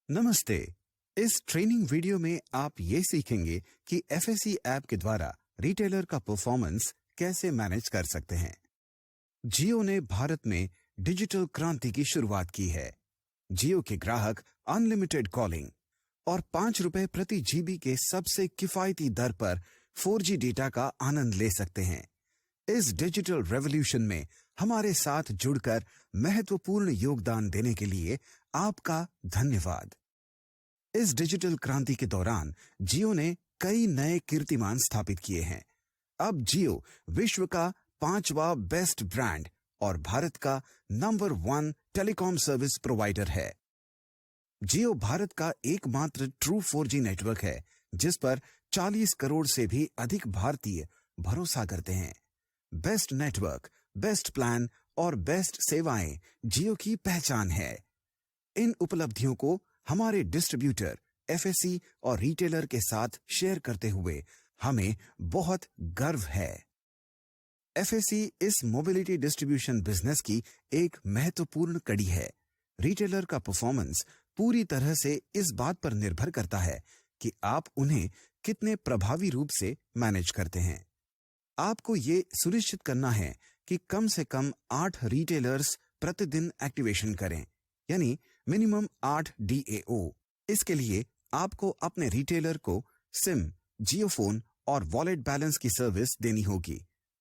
नमस्ते। इस training video में आप ये सीखेंगे कि एफएससी ऐप के द्वारा रिटेलर का परफॉर्मेंस कैसे मैनेज कर सकते हैं। जियो ने भारत में डिजिटल क्रांति की शुरुआत की है। जियो के ग्राहक अनलिमिटेड कॉलिंग और 5 रुपए प्रति जीबी के सबसे किफायती दर पर 4G डेटा का आनंद ले सकते हैं। इस डिजिटल रेवोल्यूशन में हमारे साथ जुड़कर महत्वपूर्ण योगदान देने के लिए आपका धन्यवाद। इस डिजिटल क्रांति के दौरान जियो ने कई नए कीर्तिमान स्थापित किए हैं। अब जियो विश्व का 5वां बेस्ट ब्रांड और भारत का नंबर 1 टेलीकॉम सर्विस प्रोवाइडर है। जियो भारत का एकमात्र ट्रू 4G नेटवर्क है जिस पर 40 करोड़ से भी अधिक भारतीय भरोसा करते हैं। बेस्ट नेटवर्क, बेस्ट प्लान और बेस्ट सेवाएं जियो की पहचान है। इन उपलब्धियों को हमारे डिस्ट्रीब्यूटर, एफएससी और रिटेलर के साथ शेयर करते हुए हमें बहुत गर्व है। एफएससी इस मोबिलिटी डिस्ट्रीब्यूशन बिजनेस की एक महत्वपूर्ण कड़ी है। रिटेलर का परफॉर्मेंस पूरी तरह से इस बात पर निर्भर करता है कि आप उन्हें कितने प्रभावी रूप से मैनेज करते हैं। आपको ये सुनिश्चित करना है कि कम से कम 8 रिटेलर्स प्रतिदिन एक्टिवेशन करें, यानी मिनिमम 8 DAO। इसके लिए आपको अपने रिटेलर को सिम, जियो फोन और वॉलेट बैलेंस की सर्विस देनी होगी।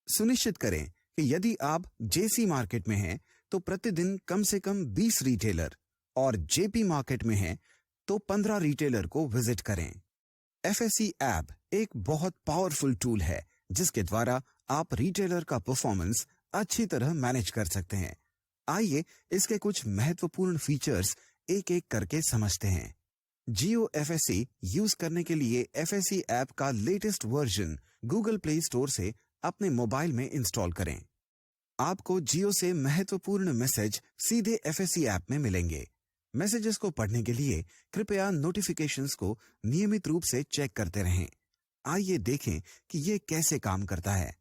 सुनिश्चित करें कि यदि आप जेसी मार्केट में हैं तो प्रतिदिन कम से कम 20 रिटेलर और जेपी मार्केट में हैं तो 15 रिटेलर को विजिट करें। एफएससी ऐप एक बहुत पावरफुल टूल है जिसके द्वारा आप रिटेलर का परफॉर्मेंस अच्छी तरह मैनेज कर सकते हैं। आइए इसके कुछ महत्वपूर्ण फीचर्स एक एक करके समझते हैं। जियो एफएससी यूज करने के लिए एफएससी ऐप का latest version Google play store से अपने मोबाइल में इंस्टॉल करें। आपको जियो से महत्वपूर्ण मैसेज सीधे एफएससी ऐप में मिलेंगे। मैसेजेस को पढ़ने के लिए कृपया नोटिफिकेशंस को नियमित रूप से चेक करते रहें। आइए देखें कि ये कैसे काम करता है।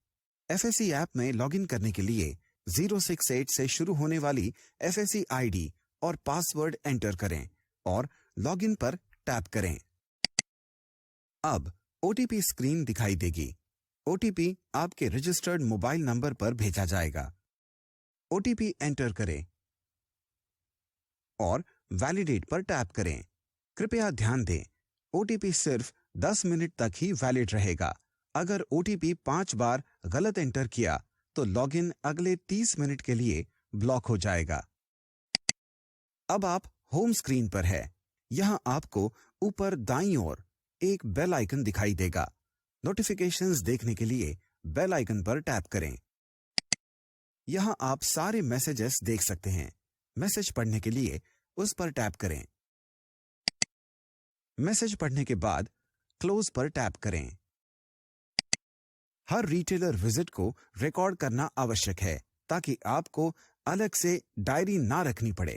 एफएससी ऐप में लॉगिन करने के लिए 068 से शुरू होने वाली एफएससी आईडी और पासवर्ड एंटर करें और लॉगिन पर टैप करें। अब ओटीपी स्क्रीन दिखाई देगी। ओटीपी आपके रजिस्टर्ड मोबाइल नंबर पर भेजा जाएगा। ओटीपी एंटर करें और वैलिडेट पर टैप करें। कृपया ध्यान दें, ओटीपी सिर्फ 10 मिनट तक ही वैलिड रहेगा। अगर ओटीपी 5 बार गलत एंटर किया तो लॉगिन अगले 30 मिनट के लिए ब्लॉक हो जाएगा। अब आप होम स्क्रीन पर है। यहां आपको ऊपर दाईं ओर एक बेल आइकन दिखाई देगा। नोटिफिकेशंस देखने के लिए बेल आइकन पर टैप करें। यहां आप सारे मैसेजेस देख सकते हैं। मैसेज पढ़ने के लिए उस पर टैप करें। मैसेज पढ़ने के बाद क्लोज पर टैप करें। हर रिटेलर विजिट को रिकॉर्ड करना आवश्यक है ताकि आपको अलग से डायरी ना रखनी पड़े।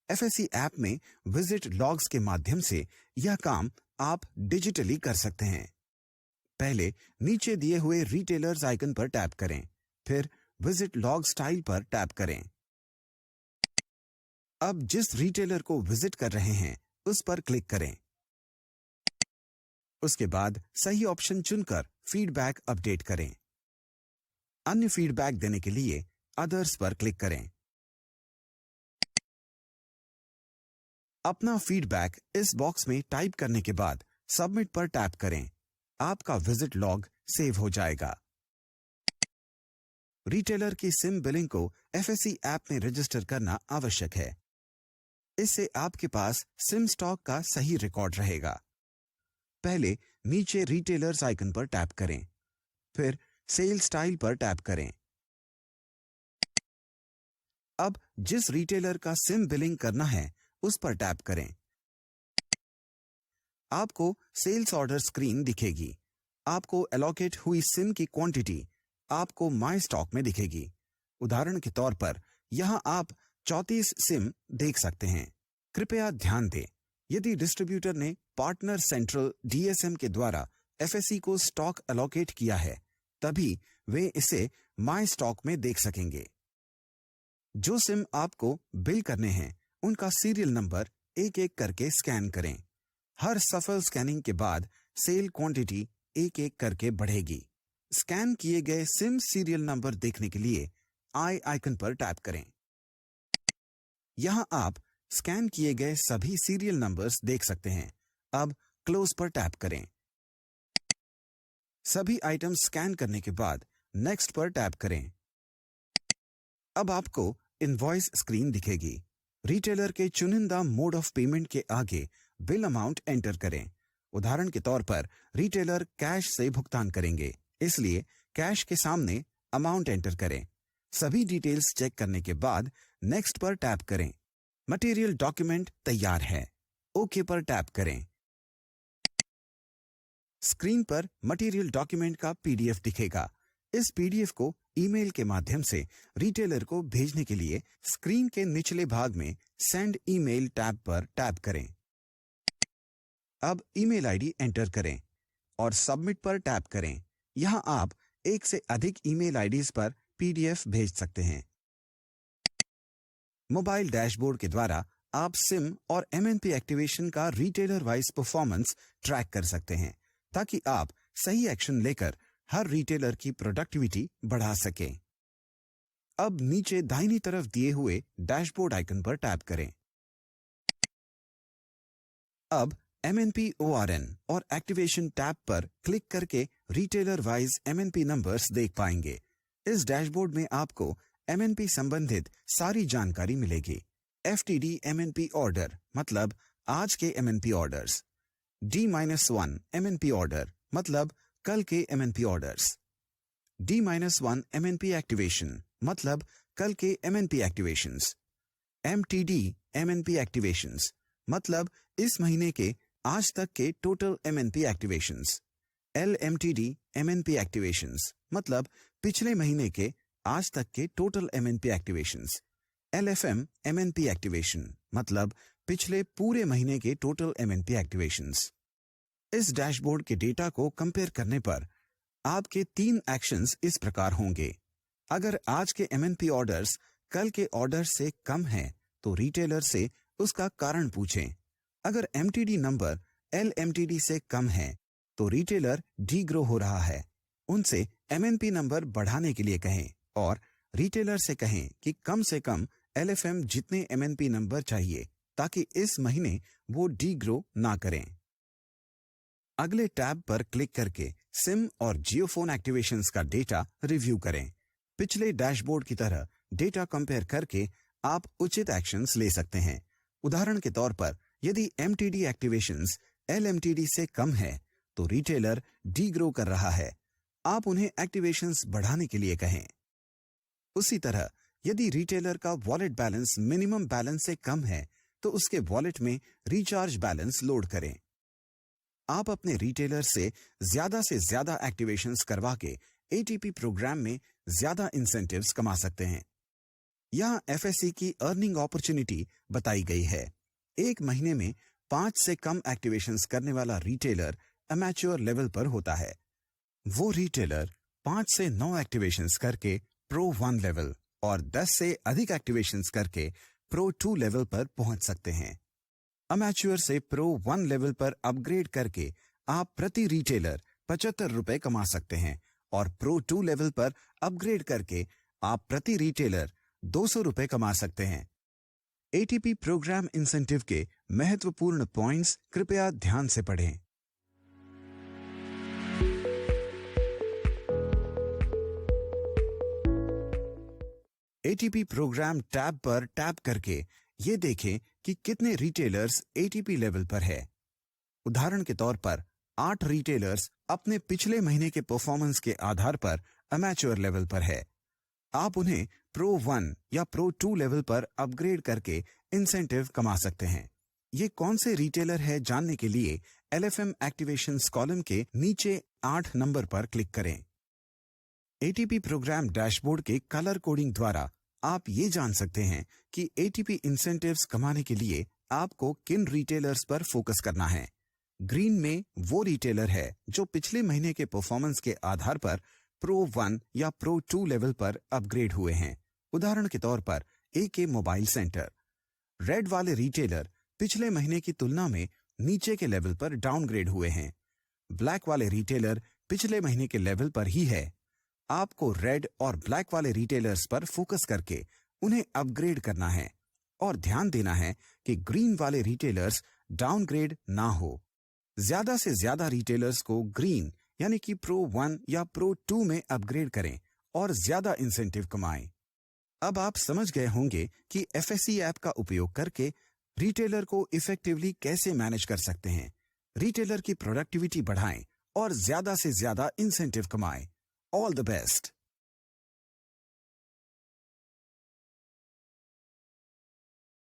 एफएससी ऐप में विजिट लॉग्स के माध्यम से यह काम आप डिजिटली कर सकते हैं। पहले नीचे दिए हुए रिटेलर्स आइकन पर टैप करें, फिर विजिट लॉग स्टाइल पर टैप करें। अब जिस रिटेलर को विजिट कर रहे हैं उस पर क्लिक करें। उसके बाद सही ऑप्शन चुनकर फीडबैक अपडेट करें। अन्य फीडबैक देने के लिए अदर्स पर क्लिक करें। अपना फीडबैक इस बॉक्स में टाइप करने के बाद सबमिट पर टैप करें। आपका विजिट लॉग सेव हो जाएगा। रिटेलर की सिम बिलिंग को एफएससी ऐप में रजिस्टर करना आवश्यक है। इससे आपके पास सिम स्टॉक का सही रिकॉर्ड रहेगा। पहले नीचे रिटेलर्स आइकन पर टैप करें, फिर सेल स्टाइल पर टैप करें। अब जिस रिटेलर का सिम बिलिंग करना है उस पर टैप करें। आपको सेल्स ऑर्डर स्क्रीन दिखेगी। आपको एलोकेट हुई सिम की क्वांटिटी आपको माय स्टॉक में दिखेगी। उदाहरण के तौर पर यहां आप 34 सिम देख सकते हैं। कृपया ध्यान दें, यदि डिस्ट्रीब्यूटर ने पार्टनर सेंट्रल DSM के द्वारा एफएससी को स्टॉक एलोकेट किया है तभी वे इसे माय स्टॉक में देख सकेंगे। जो सिम आपको बिल करने हैं उनका सीरियल नंबर एक एक करके स्कैन करें। हर सफल स्कैनिंग के बाद सेल क्वांटिटी एक एक करके बढ़ेगी। स्कैन किए गए सिम सीरियल नंबर देखने के लिए आई आइकन पर टैप करें। यहां आप स्कैन किए गए सभी सीरियल नंबर्स देख सकते हैं। अब क्लोज पर टैप करें। सभी आइटम स्कैन करने के बाद नेक्स्ट पर टैप करें। अब आपको इनवॉइस स्क्रीन दिखेगी। रिटेलर के चुनिंदा मोड ऑफ पेमेंट के आगे बिल अमाउंट एंटर करें। उदाहरण के तौर पर रिटेलर कैश से भुगतान करेंगे, इसलिए कैश के सामने अमाउंट एंटर करें। सभी डिटेल्स चेक करने के बाद नेक्स्ट पर टैप करें। मटेरियल डॉक्यूमेंट तैयार है। ओके पर टैप करें। स्क्रीन पर मटेरियल डॉक्यूमेंट का पीडीएफ दिखेगा। इस पीडीएफ को ईमेल के माध्यम से रिटेलर को भेजने के लिए स्क्रीन के निचले भाग में सेंड ईमेल टैब पर टैप करें। अब ईमेल आईडी एंटर करें और सबमिट पर टैप करें। यहां आप एक से अधिक ईमेल आईडीज पर पीडीएफ भेज सकते हैं। मोबाइल डैशबोर्ड के द्वारा आप सिम और एमएनपी एक्टिवेशन का रिटेलर वाइज परफॉर्मेंस ट्रैक कर सकते हैं, ताकि आप सही एक्शन लेकर हर रिटेलर की प्रोडक्टिविटी बढ़ा सकें। अब नीचे दाहिनी तरफ दिए हुए डैशबोर्ड आइकन पर टैप करें। अब एमएनपी ओआरएन और एक्टिवेशन टैब पर क्लिक करके रिटेलर वाइज एमएनपी नंबर्स देख पाएंगे। इस डैशबोर्ड में आपको एमएनपी संबंधित सारी जानकारी मिलेगी। एफटीडी एमएनपी ऑर्डर मतलब आज के MNP orders, D-1 MNP order मतलब कल के MNP orders, D-1 MNP activation मतलब कल के MNP activations, MTD MNP activations मतलब इस महीने के आज तक के total MNP activations, LMTD MNP activations मतलब पिछले महीने के आज तक के total MNP activations, LFM MNP activation मतलब पिछले पूरे महीने के टोटल एमएनपी एक्टिवेशंस। इस डैशबोर्ड के डेटा को कंपेयर करने पर आपके 3 एक्शंस इस प्रकार होंगे। अगर आज के एमएनपी ऑर्डर्स कल के ऑर्डर से कम हैं, तो रिटेलर से उसका कारण पूछें। अगर एमटीडी नंबर LMTD से कम है, तो रिटेलर डीग्रो हो रहा है, उनसे एमएनपी नंबर बढ़ाने के लिए कहें और रिटेलर से कहें कि कम से कम LFM जितने एमएनपी नंबर चाहिए, ताकि इस महीने वो डीग्रो ना करें। अगले टैब पर क्लिक करके सिम और जियो फोन एक्टिवेशंस का डेटा रिव्यू करें। पिछले डैशबोर्ड की तरह डेटा कंपेयर करके आप उचित एक्शंस ले सकते हैं। उदाहरण के तौर पर यदि MTD एक्टिवेशंस LMTD से कम है, तो रिटेलर डीग्रो कर रहा है, आप उन्हें एक्टिवेशंस बढ़ाने के लिए कहें। उसी तरह यदि रिटेलर का वॉलेट बैलेंस मिनिमम बैलेंस से कम है, तो उसके वॉलेट में रिचार्ज बैलेंस लोड करें। आप अपने रिटेलर से ज्यादा एक्टिवेशंस करवा के ATP प्रोग्राम में ज्यादा इंसेंटिव्स कमा सकते हैं। यहाँ FSC की अर्निंग अपॉर्चुनिटी बताई गई है। एक महीने में 5 से कम एक्टिवेशंस करने वाला रिटेलर अमेच्योर लेवल पर होता है। वो रिटेलर 5 से 9 एक्टिवेशंस करके Pro 1 लेवल और 10 से अधिक एक्टिवेशंस करके Pro 2 लेवल पर पहुंच सकते हैं। अमेच्योर से Pro 1 लेवल पर अपग्रेड करके आप प्रति रिटेलर 75 रुपए कमा सकते हैं और Pro 2 लेवल पर अपग्रेड करके आप प्रति रिटेलर 200 रुपए कमा सकते हैं। ATP प्रोग्राम इंसेंटिव के महत्वपूर्ण पॉइंट्स कृपया ध्यान से पढ़ें। ATP प्रोग्राम टैब पर टैप करके ये देखें कि कितने रिटेलर्स ATP लेवल पर है। उदाहरण के तौर पर 8 रिटेलर्स अपने पिछले महीने के परफॉर्मेंस के आधार पर अमेच्योर लेवल पर है। आप उन्हें Pro 1 या Pro 2 लेवल पर अपग्रेड करके इंसेंटिव कमा सकते हैं। ये कौन से रिटेलर है जानने के लिए LFM एक्टिवेशंस कॉलम के नीचे 8 नंबर पर क्लिक करें। ATP प्रोग्राम डैशबोर्ड के कलर कोडिंग द्वारा आप ये जान सकते हैं कि ATP इंसेंटिव्स कमाने के लिए आपको किन रिटेलर्स पर फोकस करना है। ग्रीन में वो रिटेलर है जो पिछले महीने के परफॉर्मेंस के आधार पर Pro 1 या Pro 2 लेवल पर अपग्रेड हुए हैं। उदाहरण के तौर पर AK मोबाइल सेंटर। रेड वाले रिटेलर पिछले महीने की तुलना में नीचे के लेवल पर डाउनग्रेड हुए हैं। ब्लैक वाले रिटेलर पिछले महीने के लेवल पर ही है। आपको रेड और ब्लैक वाले रिटेलर्स पर फोकस करके उन्हें अपग्रेड करना है और ध्यान देना है कि ग्रीन वाले रिटेलर्स डाउनग्रेड ना हो। ज्यादा से ज्यादा रिटेलर्स को ग्रीन यानी कि प्रो 1 या प्रो 2 में अपग्रेड करें और ज्यादा इंसेंटिव कमाएं। अब आप समझ गए होंगे कि एफएससी ऐप का उपयोग करके रिटेलर को इफेक्टिवली कैसे मैनेज कर सकते हैं, रिटेलर की प्रोडक्टिविटी बढ़ाएं और ज्यादा से ज्यादा इंसेंटिव कमाएं। All the best.